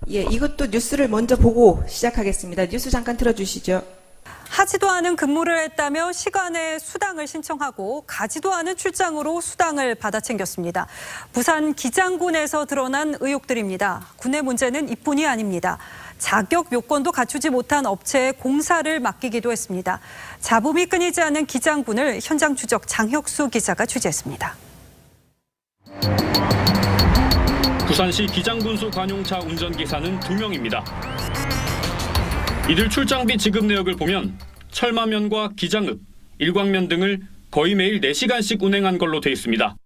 예, 이것도 뉴스를 먼저 보고 시작하겠습니다. 뉴스 잠깐 틀어주시죠. 하지도 않은 근무를 했다며 시간에 수당을 신청하고 가지도 않은 출장으로 수당을 받아 챙겼습니다. 부산 기장군에서 드러난 의혹들입니다. 군의 문제는 이뿐이 아닙니다. 자격 요건도 갖추지 못한 업체에 공사를 맡기기도 했습니다. 잡음이 끊이지 않는 기장군을 현장 추적 장혁수 기자가 취재했습니다. 부산시 기장군수 관용차 운전기사는 2명입니다. 이들 출장비 지급 내역을 보면 철마면과 기장읍, 일광면 등을 거의 매일 4시간씩 운행한 걸로 돼 있습니다.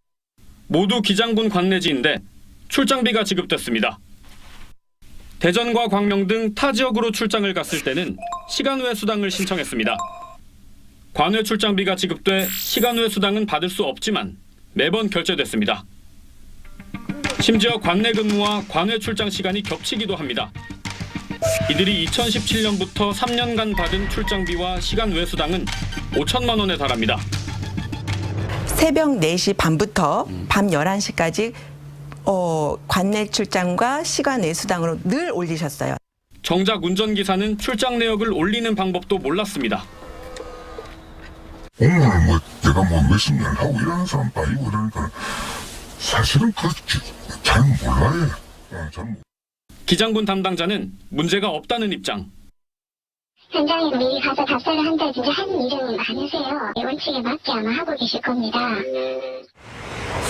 모두 기장군 관내지인데 출장비가 지급됐습니다. 대전과 광명 등 타 지역으로 출장을 갔을 때는 시간 외 수당을 신청했습니다. 관외 출장비가 지급돼 시간 외 수당은 받을 수 없지만 매번 결제됐습니다. 심지어 관내 근무와 관외 출장 시간이 겹치기도 합니다. 이들이 2017년부터 3년간 받은 출장비와 시간 외 수당은 5천만 원에 달합니다. 새벽 4시 반부터 밤 11시까지 관내 출장과 시간 외 수당으로 늘 올리셨어요. 정작 운전기사는 출장 내역을 올리는 방법도 몰랐습니다. 오늘 내가 몇십 년 하고 이러는 사람도 아니고 이러니까 사실은 잘 몰라요. 잘 몰라요. 기장군 담당자는 문제가 없다는 입장. 현장에 미리 가서 답사를 한다든지 하는 일은 많으세요. 원칙에 맞게 아마 하고 계실 겁니다.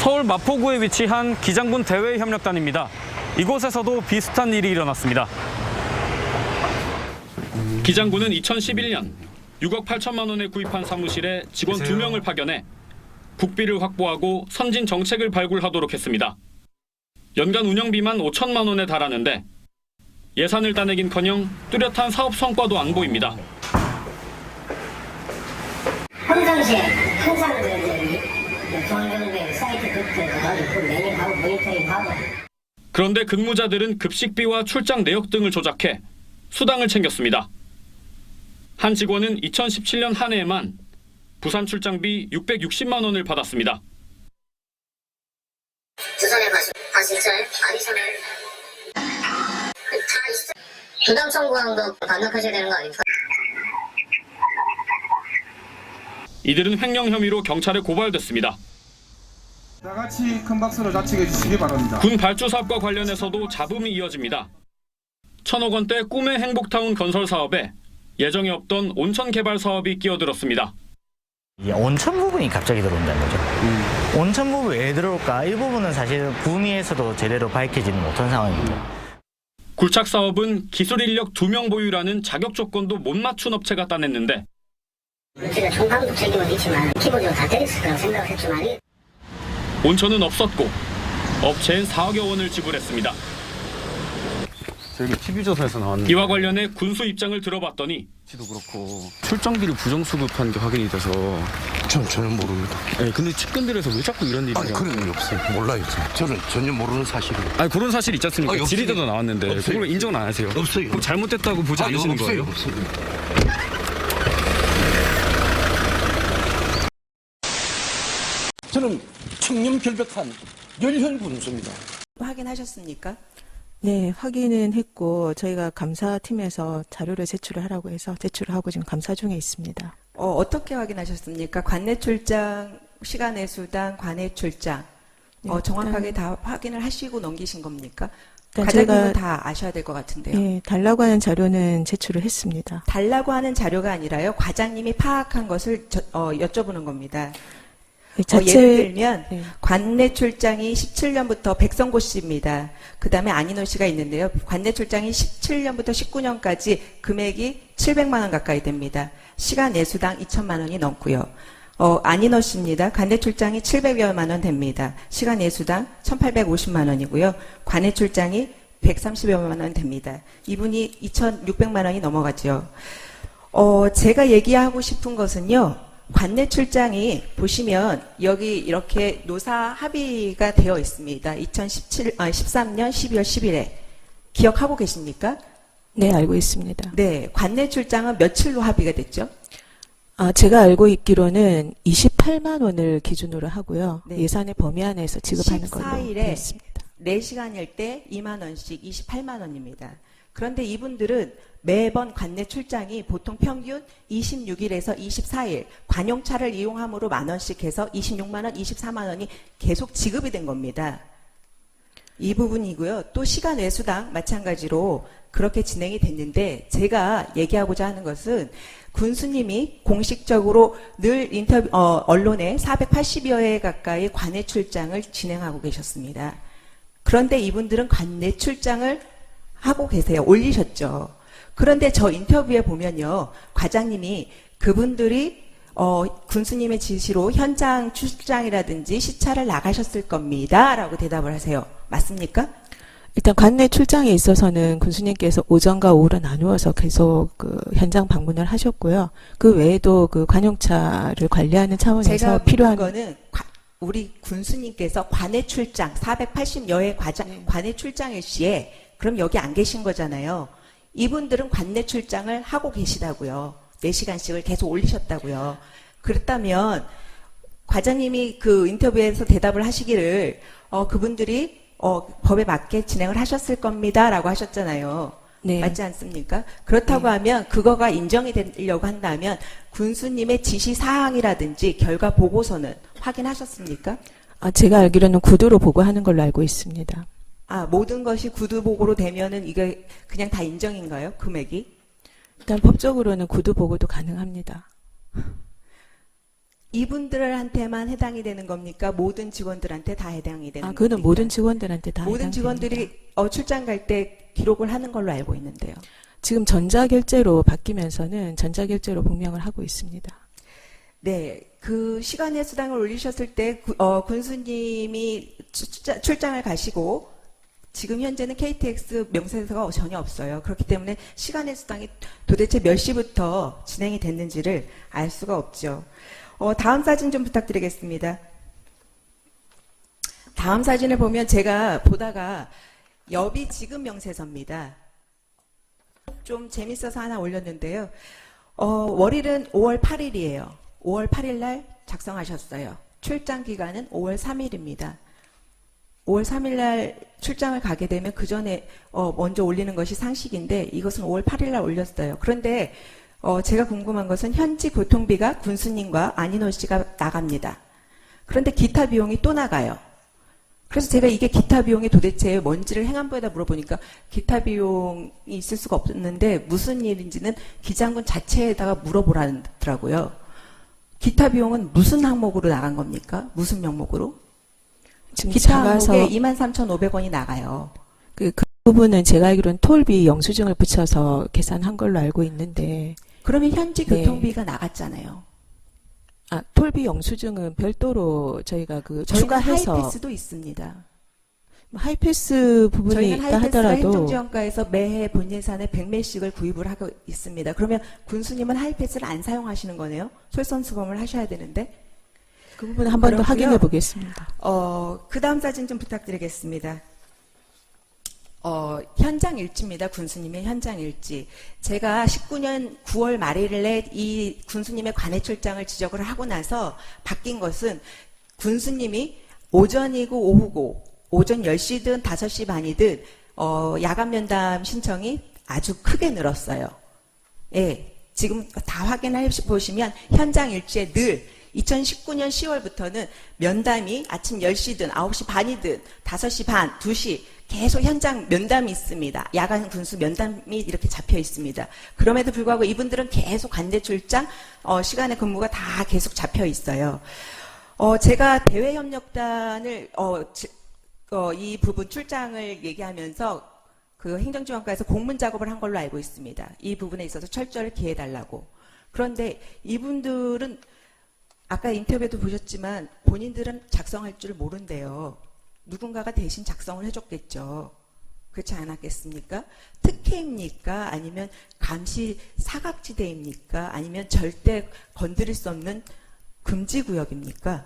서울 마포구에 위치한 기장군 대외협력단입니다. 이곳에서도 비슷한 일이 일어났습니다. 기장군은 2011년 6억 8천만 원에 구입한 사무실에 직원 2명을 파견해 국비를 확보하고 선진 정책을 발굴하도록 했습니다. 연간 운영비만 5천만 원에 달하는데 예산을 따내긴커녕 뚜렷한 사업 성과도 안 보입니다. 평상시에 항상 중앙정부의 사이트 급도 매니하고 모니터링하고. 그런데 근무자들은 급식비와 출장 내역 등을 조작해 수당을 챙겼습니다. 한 직원은 2017년 한 해에만 부산 출장비 660만 원을 받았습니다. 주선에 가시죠? 아니잖아요. 다 있어. 부당 청구한 거 반납하셔야 되는 거 아닙니까? 이들은 횡령 혐의로 경찰에 고발됐습니다. 다 같이 큰 박수로 자측해 주시기 바랍니다. 군 발주 사업과 관련해서도 잡음이 이어집니다. 1,000억 원대 꿈의 행복타운 건설 사업에 예정에 없던 온천 개발 사업이 끼어들었습니다. 이 온천 부분이 갑자기 들어온다는 거죠. 온천 부분이 왜 들어올까? 이 부분은 사실 구미에서도 제대로 밝혀지는 못한 상황입니다. 굴착 사업은 기술 인력 2명 보유라는 자격 조건도 못 맞춘 업체가 따냈는데 제가 총감독 책임은 있지만 기본적으로 다 되겠을 거라고 생각했지만 온천은 없었고 업체엔 4억여 원을 지불했습니다. 저희가 TV조사에서 나왔는데 이와 관련해 군수 입장을 들어봤더니 지도 그렇고 출장비를 부정수급한 게 확인이 돼서 전혀 모릅니다. 네, 근데 측근들에서 왜 자꾸 이런 일이 아니 그런 일이 없어요. 몰라요. 저는 전혀 모르는 사실이에요. 아니 그런 사실 있지 않습니까? 없어요. 질의대도 나왔는데 없어요. 그걸 인정은 안 하세요. 없어요. 그럼 잘못됐다고 보지 않으시는 거예요? 없어요. 저는 청렴결백한 열혈 군수입니다. 확인하셨습니까? 네, 확인은 했고 저희가 감사팀에서 자료를 제출을 하라고 해서 제출을 하고 지금 감사 중에 있습니다. 어떻게 확인하셨습니까? 관내 출장, 시간 외 수당, 관외 출장. 네, 정확하게 다 확인을 하시고 넘기신 겁니까? 일단 과장님은 다 아셔야 될 것 같은데요. 네, 달라고 하는 자료는 제출을 했습니다. 달라고 하는 자료가 아니라요. 과장님이 파악한 것을 여쭤보는 겁니다. 자체 예를 들면 네. 관내 출장이 17년부터 백성고 씨입니다. 그다음에 안인호 씨가 있는데요. 관내 출장이 17년부터 19년까지 금액이 700만 원 가까이 됩니다. 시간 예수당 2천만 원이 넘고요. 안인호 씨입니다. 관내 출장이 700여만 원 됩니다. 시간 예수당 1,850만 원이고요. 관내 출장이 130여만 원 됩니다. 이분이 2,600만 원이 넘어가죠. 제가 얘기하고 싶은 것은요. 관내 출장이 보시면 여기 이렇게 노사 합의가 되어 있습니다. 2013년 12월 10일에. 기억하고 계십니까? 네, 알고 있습니다. 네, 관내 출장은 며칠로 합의가 됐죠? 제가 알고 있기로는 28만 원을 기준으로 하고요. 네. 예산의 범위 안에서 지급하는 걸로 14일에 되어 있습니다. 4시간일 때 2만 원씩 28만 원입니다. 그런데 이분들은 매번 관내 출장이 보통 평균 26일에서 24일 관용차를 이용함으로 만 원씩 해서 26만 원, 24만 원이 계속 지급이 된 겁니다. 이 부분이고요. 또 시간 외수당 마찬가지로 그렇게 진행이 됐는데 제가 얘기하고자 하는 것은 군수님이 공식적으로 늘 언론에 480여 회 가까이 관내 출장을 진행하고 계셨습니다. 그런데 이분들은 관내 출장을 하고 계세요. 올리셨죠. 그런데 저 인터뷰에 보면요. 과장님이 그분들이 군수님의 지시로 현장 출장이라든지 시차를 나가셨을 겁니다. 라고 대답을 하세요. 맞습니까? 일단 관내 출장에 있어서는 군수님께서 오전과 오후로 나누어서 계속 그 현장 방문을 하셨고요. 그 외에도 그 관용차를 관리하는 차원에서 제가 필요한 거는 우리 군수님께서 관내 출장 480여회 관내 출장일 시에 그럼 여기 안 계신 거잖아요. 이분들은 관내 출장을 하고 계시다고요. 4시간씩을 계속 올리셨다고요. 그렇다면 과장님이 그 인터뷰에서 대답을 하시기를 그분들이 법에 맞게 진행을 하셨을 겁니다. 라고 하셨잖아요. 네. 맞지 않습니까? 그렇다고 하면 그거가 인정이 되려고 한다면 군수님의 지시 사항이라든지 결과 보고서는 확인하셨습니까? 제가 알기로는 구두로 보고하는 걸로 알고 있습니다. 모든 것이 구두 보고로 되면은 이게 그냥 다 인정인가요? 금액이? 일단 법적으로는 구두 보고도 가능합니다. 이분들한테만 해당이 되는 겁니까? 모든 직원들한테 다 해당이 되는 겁니까? 그거는 모든 직원들한테 다 모든 해당됩니다. 직원들이 출장 갈 때 기록을 하는 걸로 알고 있는데요. 지금 전자결제로 바뀌면서는 전자결제로 분명을 하고 있습니다. 네, 그 시간의 수당을 올리셨을 때 군수님이 출장을 가시고 지금 현재는 KTX 명세서가 전혀 없어요. 그렇기 때문에 시간의 수당이 도대체 몇 시부터 진행이 됐는지를 알 수가 없죠. 다음 사진 좀 부탁드리겠습니다. 다음 사진을 보면 제가 보다가 여비 지급 명세서입니다. 좀 재밌어서 하나 올렸는데요. 월일은 5월 8일이에요. 5월 8일 날 작성하셨어요. 출장 기간은 5월 3일입니다. 5월 3일 날 출장을 가게 되면 그 전에 먼저 올리는 것이 상식인데 이것은 5월 8일 날 올렸어요. 그런데 제가 궁금한 것은 현지 교통비가 군수님과 안인호 씨가 나갑니다. 그런데 기타 비용이 또 나가요. 그래서 제가 이게 기타 비용이 도대체 뭔지를 행안부에다 물어보니까 기타 비용이 있을 수가 없는데 무슨 일인지는 기장군 자체에다가 물어보라더라고요. 기타 비용은 무슨 항목으로 나간 겁니까? 무슨 명목으로? 지금 기타 작아서 항목에 23,500원이 나가요. 그 부분은 제가 알기로는 톨비 영수증을 붙여서 계산한 걸로 알고 있는데 그러면 현지 네. 교통비가 나갔잖아요. 톨비 영수증은 별도로 저희가 저희는 추가해서 하이패스도 있습니다. 하이패스 부분이 저희는 있다 하이패스가 하더라도 행정지원과에서 매해 본 예산의 100매씩을 구입을 하고 있습니다. 그러면 군수님은 하이패스를 안 사용하시는 거네요? 솔선수범을 하셔야 되는데. 그 부분 한 번 더 그렇고요. 확인해 보겠습니다. 그 다음 사진 좀 부탁드리겠습니다. 현장 일지입니다. 군수님의 현장 일지. 제가 19년 9월 말일에 이 군수님의 관내 출장을 지적을 하고 나서 바뀐 것은 군수님이 오전이고 오후고 오전 10시든 5시 반이든 야간 면담 신청이 아주 크게 늘었어요. 예, 지금 다 확인해 보시면 현장 일지에 늘 2019년 10월부터는 면담이 아침 10시든 9시 반이든 5시 반, 2시 계속 현장 면담이 있습니다. 야간 군수 면담이 이렇게 잡혀 있습니다. 그럼에도 불구하고 이분들은 계속 관내 출장, 시간의 근무가 다 계속 잡혀 있어요. 제가 대외협력단을, 이 부분 출장을 얘기하면서 그 행정지원과에서 공문 작업을 한 걸로 알고 있습니다. 이 부분에 있어서 철저를 기해달라고. 그런데 이분들은 아까 인터뷰에도 보셨지만 본인들은 작성할 줄 모른대요. 누군가가 대신 작성을 해줬겠죠. 그렇지 않았겠습니까? 특혜입니까? 아니면 감시 사각지대입니까? 아니면 절대 건드릴 수 없는 금지구역입니까?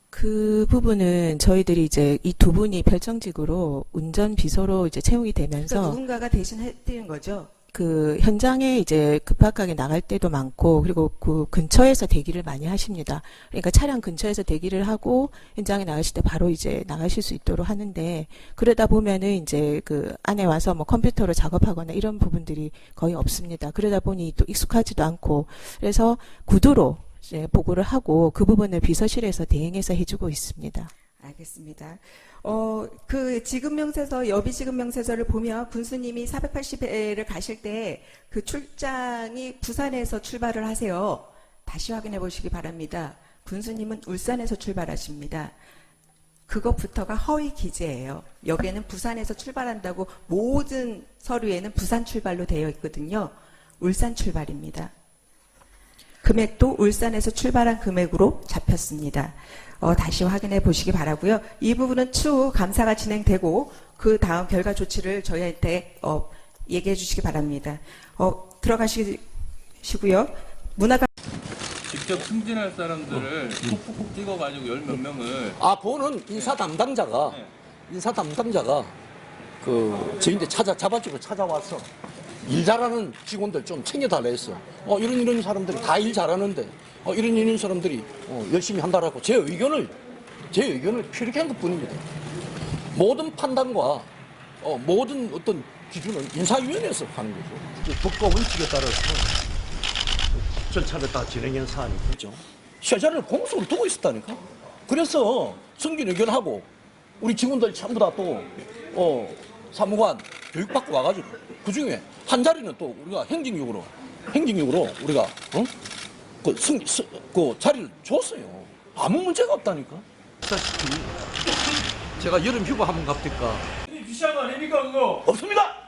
그 부분은 저희들이 이제 이 두 분이 별정직으로 운전비서로 이제 채용이 되면서 그러니까 누군가가 대신 해드리는 거죠. 그 현장에 이제 급박하게 나갈 때도 많고, 그리고 그 근처에서 대기를 많이 하십니다. 그러니까 차량 근처에서 대기를 하고 현장에 나가실 때 바로 이제 나가실 수 있도록 하는데, 그러다 보면은 이제 그 안에 와서 뭐 컴퓨터로 작업하거나 이런 부분들이 거의 없습니다. 그러다 보니 또 익숙하지도 않고, 그래서 구두로 이제 보고를 하고 그 부분을 비서실에서 대행해서 해주고 있습니다. 알겠습니다. 그 지급명세서, 여비지급명세서를 보면 군수님이 480회를 가실 때 그 출장이 부산에서 출발을 하세요. 다시 확인해 보시기 바랍니다. 군수님은 울산에서 출발하십니다. 그것부터가 허위 기재예요. 여기에는 부산에서 출발한다고 모든 서류에는 부산 출발로 되어 있거든요. 울산 출발입니다. 금액도 울산에서 출발한 금액으로 잡혔습니다. 다시 확인해 보시기 바라고요. 이 부분은 추후 감사가 진행되고 그 다음 결과 조치를 저희한테 얘기해 주시기 바랍니다. 들어가시고요. 문화가 직접 승진할 사람들을 콕콕콕 찍어가지고 열 몇 명을 그거는 인사 담당자가 그 저희한테 자발적으로 찾아와서 일 잘하는 직원들 좀 챙겨달라 했어. 이런 사람들이 다 일 잘하는데 이런 사람들이 열심히 한다라고 제 의견을 피력한 것뿐입니다. 모든 판단과 모든 어떤 기준은 인사위원회에서 하는 거죠. 법과 원칙에 따라서 절차를 다 진행한 사안이죠. 셔자를 공소를 두고 있었다니까. 그래서 승진 의견하고 우리 직원들 전부 다 또 사무관 교육받고 와가지고 그 중에 한 자리는 또 우리가 행정력으로 우리가 그 자리를 줬어요. 아무 문제가 없다니까. 제가 여름 휴가 한번 갑니까? 비싼 거 아닙니까 그거? 없습니다.